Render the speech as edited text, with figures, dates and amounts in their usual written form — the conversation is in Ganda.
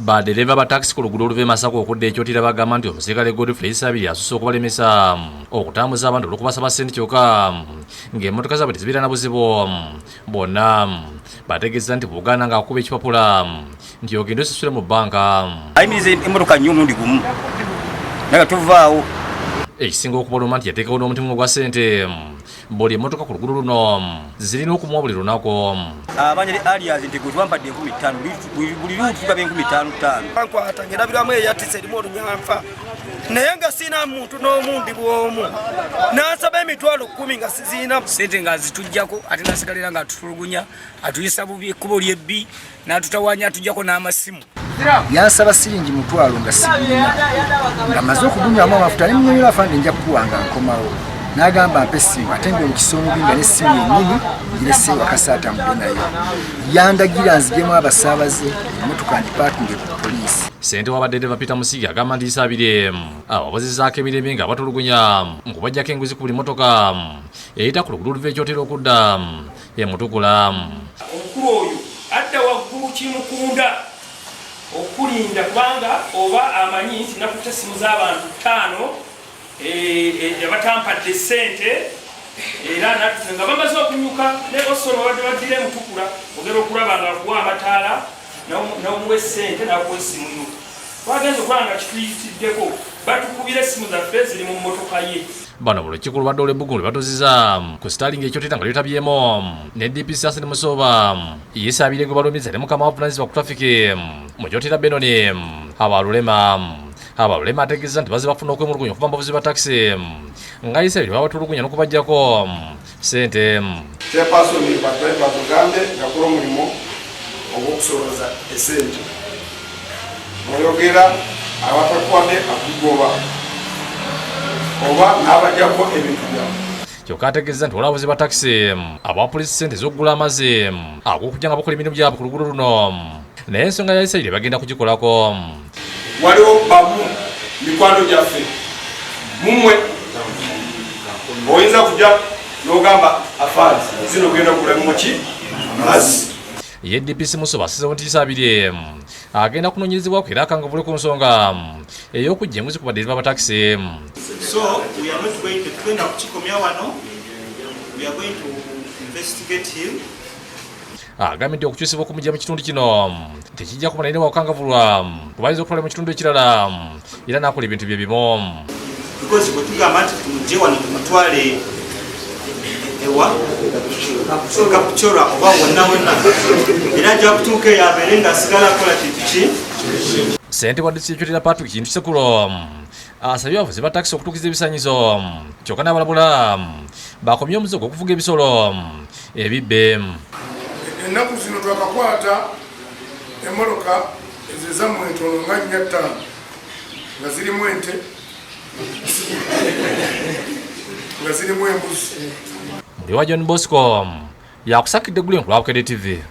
Badereva ba taxi ku luguudo oluva e Masaka okudda Ekyotera bagamba nti omusirikale Godfrey Sabiri asusse okubalemesa okutambuza abantu olw'okubasaba ssente kyokka ng'emmotoka zaabwe tezibeera na buzibu. Bonna bategeeza nti Buganda ng'akuba ekipapula nti ogende osasule mu bbanka. Ayimiriza emmotoka nnyo omulundi gumu naye tuvaawo. Ekisinga okubaluma nti yateekawo n'omutimu gwa ssente buli emmotoka ku luguudo luno zirina okumuwa buli lunaku. Abanyali alias nti gwe twampadde 5000 buli luutu tuba 5500. Bankwata ng'erabiramu eyatise erimu olunyanfa naye nga siina muntu n'omundi bw'omu n'asaba emitwalo 10 nga siziinamu ssente ng'azituggyako ate n'asigalira ng'atutulugunya atuyisa bubi ekkubo ly'ebbi n'atutawaanya atuggyako n'amasimu. Yansaba siringi mutwalo nga siina nga maze okugunywamu amafuta ne munnyonnyola afande nja kukuwanga nkomawo. N'agamba mpe essimu ate ng'omukisa omubi nga n'essimu yennyini ngirese ewaka atambudde nayo. Yandagira nzigemu abasaabaze emmotoka ndipaakinge ku poliisi. Ssente wa Badereva Peter Musigi agamba nti Sabiri ababazizaako emirembe nga batulugunya nkubajjako enguzi ku buli mmotoka eyita ku luguudo oluva Ekyotera okudda Mutukula. Omukulu oyo adda waggulu Kimukunda okulinda kubanga oba amanyi nti nakuta essimu z'abantu 5 abatampadde ssente era nga bamaze okunyuka ne Osolo badde baddira Mutukula ogera okulaba nga akuwa amataala n'omuwa essente n'akuwa essimu yo. Twagenza okulaba nga kituyitiddeko batukubira essimu zaffe ziri mu mmotoka ye. Bano mu lukiiko lubadde olw'ebbugumu lwe batuziza ku sitaalingi Ekyotera nga lyetabyemu ne DPC Hassan Musoba ye Sabiri gwe balumiza ne mukama w'avunaanyizibwa ku traffic mu Kyotera Benoni abalulema ategeeza nti bazze bafuna okwemulugunya okuva mu bavuzi ba taxi nga Sabiri babatulugunya n'okubaggyako ssente. Chairperson wa Drivers Uganda yakola omulimu ogw'okusobozesa essente oyogera abatakwade akugoba oba n'abajjako ebintu byabwe. Kyokka ategeeza nti olw'abavuzi ba taxi abawa poliisi ssente ez'okugula amazzi ag'okujja nga bakola emirimu gyabwe ku luguudo luno naye ensonga ya Sabiri bagenda kugikolako. Waliwo bamu mikwano gyaffe mumwe oyinza kujja n'ogamba afaazi zino ogenda okugulamu muki amazzi. Ye DPC Musoba asizeewo nti Sabiri agenda kunoonyerezebwako era akangavule ku nsonga ey'okujja enguzi ku Badereva ba taxi. So we are not going to tugenda kukikomya wano. We are going to investigate him. Agambye nti okukyusibwa okumujja mu kitundu kino tekijja kumala ine wakangavulwa kubayinza okutwala mu kitundu ekirala era n'akola ebintu bye bimu. Because bwe tugamba nti tumugye wano tumutwale ewa Kapchora oba wonna era ajja kutuuka eyo abeere ng'asigala akola kintu ki. Ssente wa DCI Ekyotera Patrick Kintu Kisekulo asabye abavuzi ba taxi okutuukiza ebisaanyizo kyokka n'abalabula bakomye omuzigo gw'okuvuga ebisolo ebibbe. Ennaku zino twakakwata emmotoka ezezammwe entono nga 4 nga zirimu ente nga zirimu embuzi. Muli wa John Bosco yakusakidde Gulu enkulu Bukedde TV.